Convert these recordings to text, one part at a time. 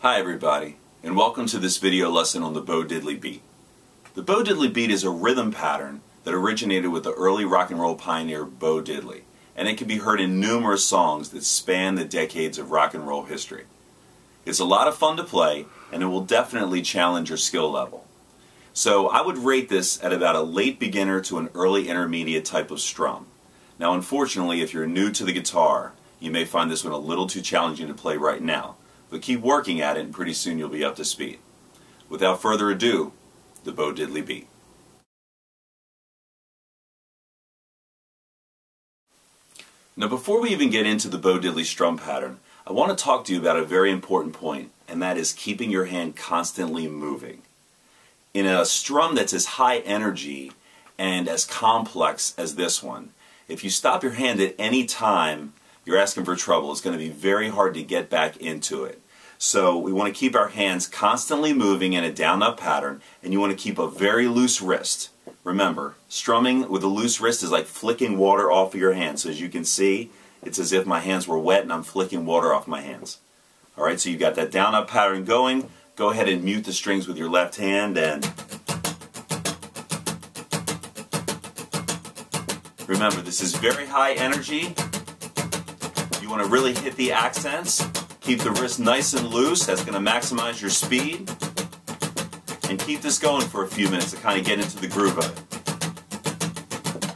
Hi everybody, and welcome to this video lesson on the Bo Diddley Beat. The Bo Diddley Beat is a rhythm pattern that originated with the early rock and roll pioneer Bo Diddley, and it can be heard in numerous songs that span the decades of rock and roll history. It's a lot of fun to play, and it will definitely challenge your skill level. So I would rate this at about a late beginner to an early intermediate type of strum. Now unfortunately, if you're new to the guitar, you may find this one a little too challenging to play right now. But keep working at it and pretty soon you'll be up to speed. Without further ado, the Bo Diddley Beat. Now before we even get into the Bo Diddley strum pattern, I want to talk to you about a very important point, and that is keeping your hand constantly moving. In a strum that's as high energy and as complex as this one, if you stop your hand at any time, you're asking for trouble. It's going to be very hard to get back into it. So we want to keep our hands constantly moving in a down-up pattern, and you want to keep a very loose wrist. Remember, strumming with a loose wrist is like flicking water off of your hands. So as you can see, it's as if my hands were wet and I'm flicking water off my hands. Alright, so you've got that down-up pattern going. Go ahead and mute the strings with your left hand and remember, this is very high energy. You want to really hit the accents. Keep the wrist nice and loose. That's going to maximize your speed. And keep this going for a few minutes to kind of get into the groove of it.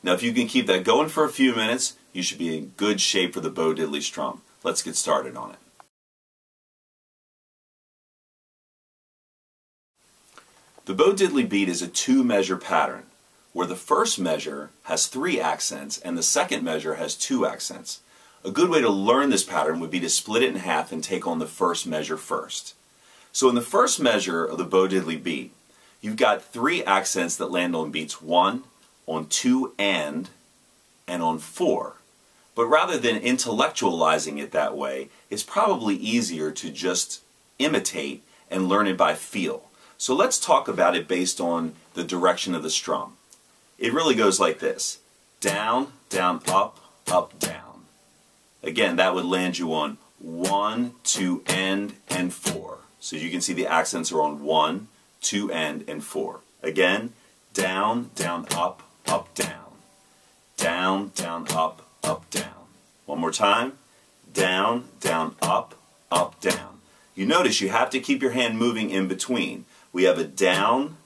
Now if you can keep that going for a few minutes, you should be in good shape for the Bo Diddley strum. Let's get started on it. The Bo Diddley Beat is a two-measure pattern, where the first measure has 3 accents and the second measure has 2 accents. A good way to learn this pattern would be to split it in half and take on the first measure first. So in the first measure of the Bo Diddley Beat, you've got 3 accents that land on beats 1, on 2 and on 4. But rather than intellectualizing it that way, it's probably easier to just imitate and learn it by feel. So let's talk about it based on the direction of the strum. It really goes like this: down, down, up, up, down. Again, that would land you on 1, 2, and 4. So you can see the accents are on 1, 2, and 4. Again, down, down, up, up, down. Down, down, up, up, down. One more time. Down, down, up, up, down. You notice you have to keep your hand moving in between. We have a down,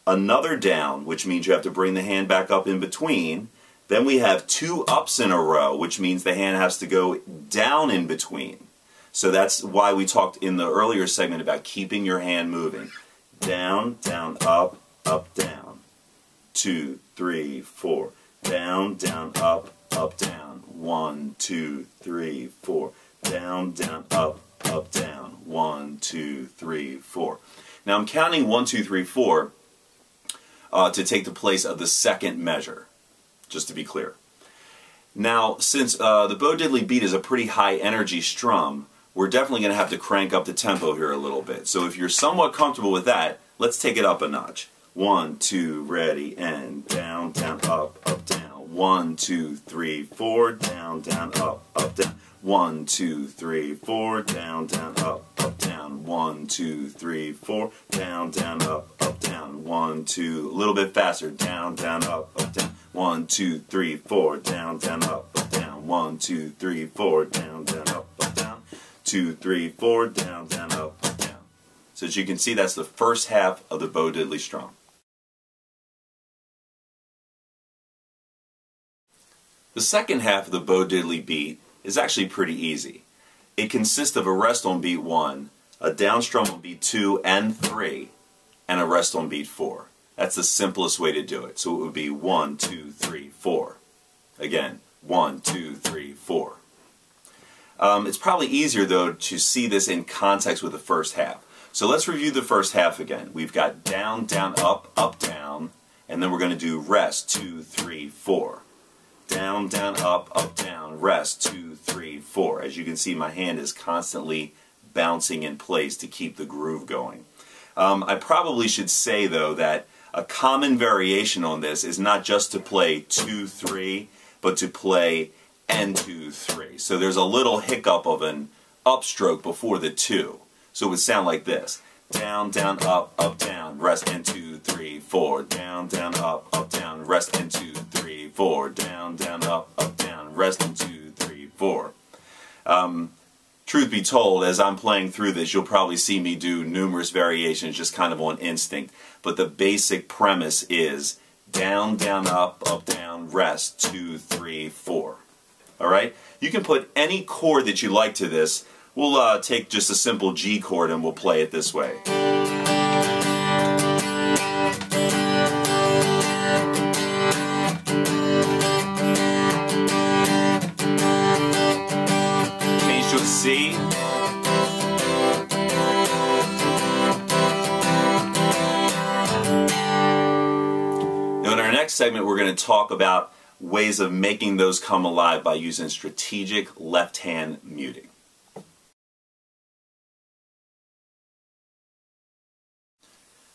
another down, which means you have to bring the hand back up in between. Then we have 2 ups in a row, which means the hand has to go down in between. So that's why we talked in the earlier segment about keeping your hand moving. Down, down, up, up, down. 2, 3, 4. Down, down, up, up, down. 1, 2, 3, 4. Down, down, up, up, down. 1, 2, 3, 4. Now I'm counting 1, 2, 3, 4 to take the place of the second measure, just to be clear. Now, since the Bo Diddley Beat is a pretty high energy strum, we're definitely going to have to crank up the tempo here a little bit. So if you're somewhat comfortable with that, let's take it up a notch. 1, 2, ready, and down, down, up, up, down. 1, 2, 3, 4, down, down, up, up, down. 1, 2, 3, 4, down, down, up, up, down. 1, 2, 3, 4, down, down, up, up, down. 1, 2, a little bit faster, down, down, up, up, down. 1, 2, 3, 4, down, down, up, up, down. 1, 2, 3, 4, down, down, up, up, down. 2, 3, 4, down, down, up, up, down. So as you can see, that's the first half of the Bo Diddley strum. The second half of the Bo Diddley Beat is actually pretty easy. It consists of a rest on beat 1, a down strum on beat 2 and 3, and a rest on beat 4. That's the simplest way to do it. So it would be 1, 2, 3, 4. Again, 1, 2, 3, 4. It's probably easier though to see this in context with the first half. So let's review the first half again. We've got down, down, up, up, down, and then we're going to do rest 2, 3, 4. Down, down, up, down, rest 2, 3, 4. As you can see, my hand is constantly bouncing in place to keep the groove going. I probably should say though that a common variation on this is not just to play 2, 3, but to play N2, 3. So there's a little hiccup of an upstroke before the 2. So it would sound like this. Down, down, up, down, rest, and 2, 3, 4. Down, down, up, down, rest, and 2, 3, 4. Down, down, up, down, rest, and 2, 3, 4. Truth be told, as I'm playing through this, you'll probably see me do numerous variations just kind of on instinct. But the basic premise is down, down, up, down, rest, 2, 3, 4. Alright? You can put any chord that you like to this. We'll take just a simple G chord and we'll play it this way. Change to a C. Now in our next segment we're going to talk about ways of making those come alive by using strategic left-hand muting.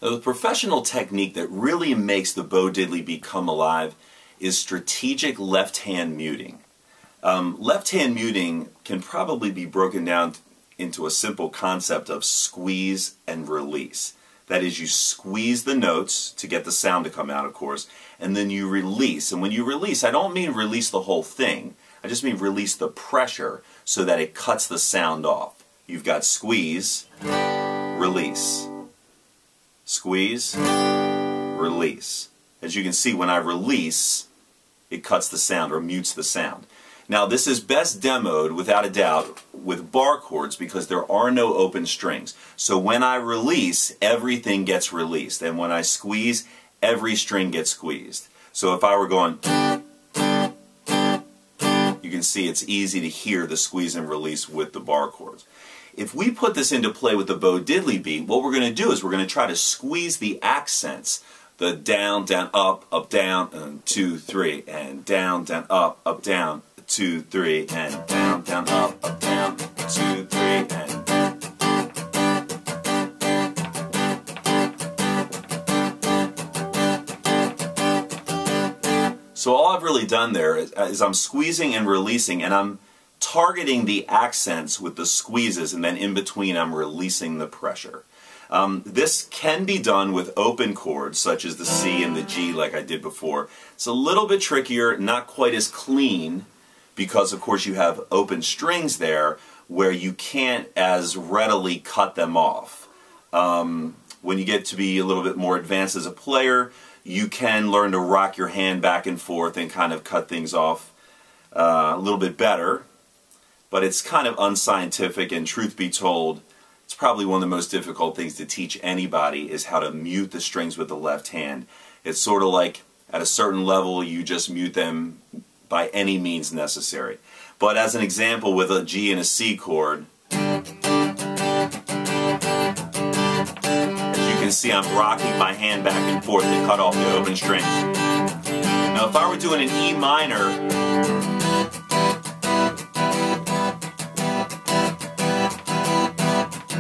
Now, the professional technique that really makes the Bo Diddley Beat come alive is strategic left-hand muting. Left-hand muting can probably be broken down into a simple concept of squeeze and release. That is, you squeeze the notes to get the sound to come out, of course, and then you release. And when you release, I don't mean release the whole thing. I just mean release the pressure so that it cuts the sound off. You've got squeeze, release. Squeeze, release. As you can see, when I release, it cuts the sound or mutes the sound. Now this is best demoed, without a doubt, with bar chords because there are no open strings. So when I release, everything gets released. And when I squeeze, every string gets squeezed. So if I were going, you can see it's easy to hear the squeeze and release with the bar chords. If we put this into play with the Bo Diddley Beat, what we're going to do is we're going to try to squeeze the accents. The down, down, up, down, and 2, 3, and down, down, up, down, 2, 3, and down, down, up, down, 2, 3, and so all I've really done there is I'm squeezing and releasing, and I'm targeting the accents with the squeezes, and then in between I'm releasing the pressure. This can be done with open chords such as the C and the G like I did before. It's a little bit trickier, not quite as clean, because of course you have open strings there where you can't as readily cut them off. When you get to be a little bit more advanced as a player, you can learn to rock your hand back and forth and kind of cut things off a little bit better. But it's kind of unscientific, and truth be told, it's probably one of the most difficult things to teach anybody is how to mute the strings with the left hand. It's sort of like at a certain level you just mute them by any means necessary. But as an example with a G and a C chord, as you can see I'm rocking my hand back and forth to cut off the open strings. Now if I were doing an E minor,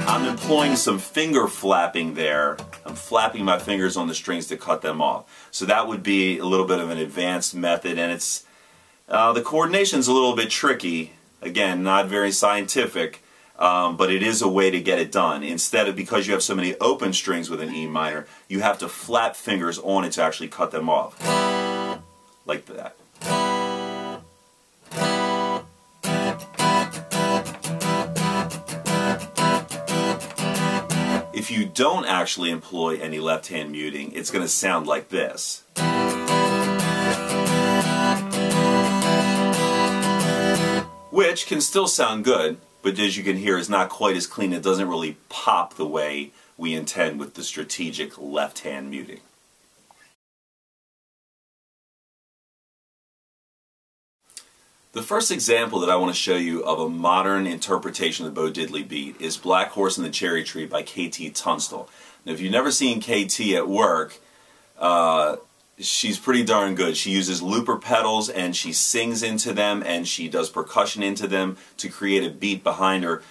I'm employing some finger flapping there. I'm flapping my fingers on the strings to cut them off. So that would be a little bit of an advanced method, and it's the coordination's a little bit tricky. Again, not very scientific, but it is a way to get it done. Instead of, because you have so many open strings with an E minor, you have to flap fingers on it to actually cut them off. Like that. If you don't actually employ any left-hand muting, it's going to sound like this. Which can still sound good, but as you can hear is not quite as clean. It doesn't really pop the way we intend with the strategic left-hand muting. The first example that I want to show you of a modern interpretation of the Bo Diddley Beat is Black Horse and the Cherry Tree by KT Tunstall. Now if you've never seen KT at work, she's pretty darn good. She uses looper pedals and she sings into them and she does percussion into them to create a beat behind her,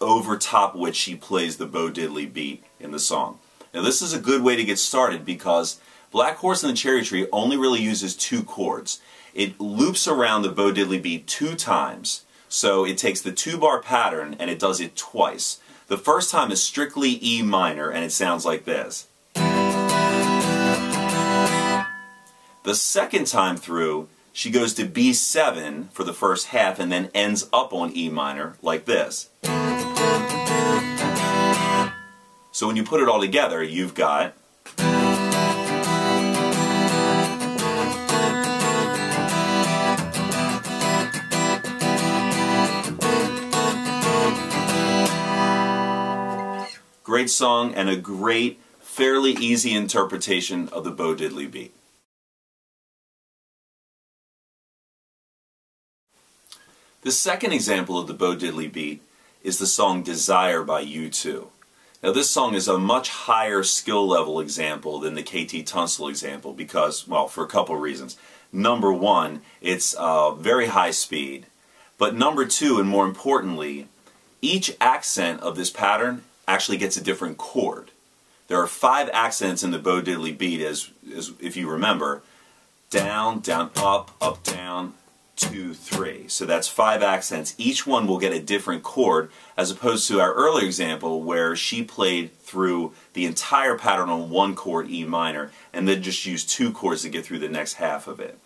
over top which she plays the Bo Diddley Beat in the song. Now this is a good way to get started because Black Horse and the Cherry Tree only really uses 2 chords. It loops around the Bo Diddley Beat 2 times. So it takes the 2-bar pattern and it does it twice. The first time is strictly E minor and it sounds like this. The second time through, she goes to B7 for the first half and then ends up on E minor like this. So when you put it all together, you've got great song and a great, fairly easy interpretation of the Bo Diddley Beat. The second example of the Bo Diddley Beat is the song Desire by U2. Now this song is a much higher skill level example than the KT Tunstall example because, well, for a couple of reasons. Number one, it's very high speed. But number two, and more importantly, each accent of this pattern actually gets a different chord. There are 5 accents in the Bo Diddley Beat, as if you remember. Down, down, up, down, 2, 3. So that's 5 accents. Each one will get a different chord, as opposed to our earlier example where she played through the entire pattern on 1 chord, E minor, and then just used 2 chords to get through the next half of it.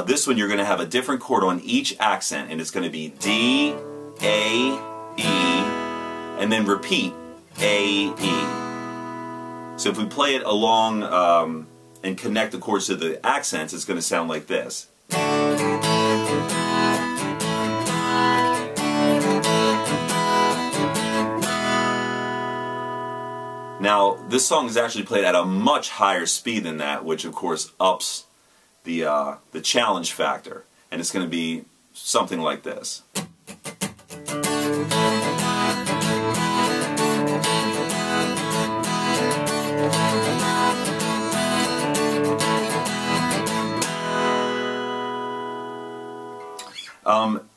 This one you're going to have a different chord on each accent, and it's going to be D, A, E, and then repeat A, E. So if we play it along and connect the chords to the accents, it's going to sound like this. Now, this song is actually played at a much higher speed than that, which of course ups the challenge factor, and it's going to be something like this.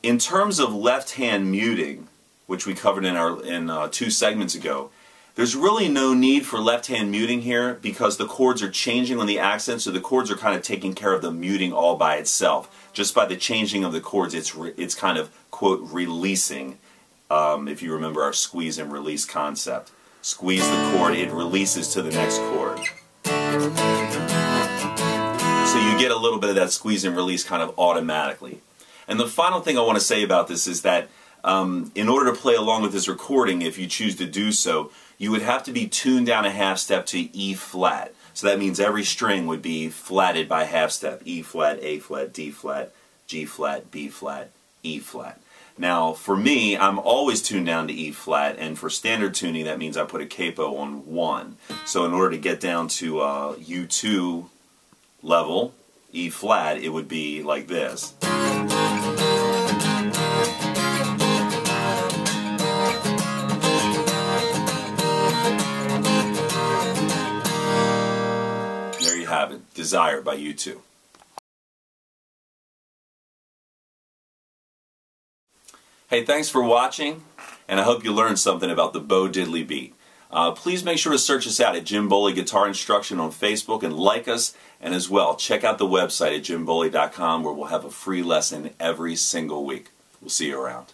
In terms of left-hand muting, which we covered in 2 segments ago, there's really no need for left-hand muting here because the chords are changing on the accent, so the chords are kind of taking care of the muting all by itself. Just by the changing of the chords, it's kind of, quote, releasing, if you remember our squeeze and release concept. Squeeze the chord, it releases to the next chord. So you get a little bit of that squeeze and release kind of automatically. And the final thing I want to say about this is that in order to play along with this recording, if you choose to do so, you would have to be tuned down a half step to E flat. So that means every string would be flatted by half step. E flat, A flat, D flat, G flat, B flat, E flat. Now for me, I'm always tuned down to E flat, and for standard tuning that means I put a capo on 1. So in order to get down to U2 level, E flat, it would be like this. There you have it, Desire by U2. Hey, thanks for watching, and I hope you learned something about the Bo Diddley Beat. Please make sure to search us out at Jim Bowley Guitar Instruction on Facebook and like us, and as well, check out the website at jimbowley.com where we'll have a free lesson every single week. We'll see you around.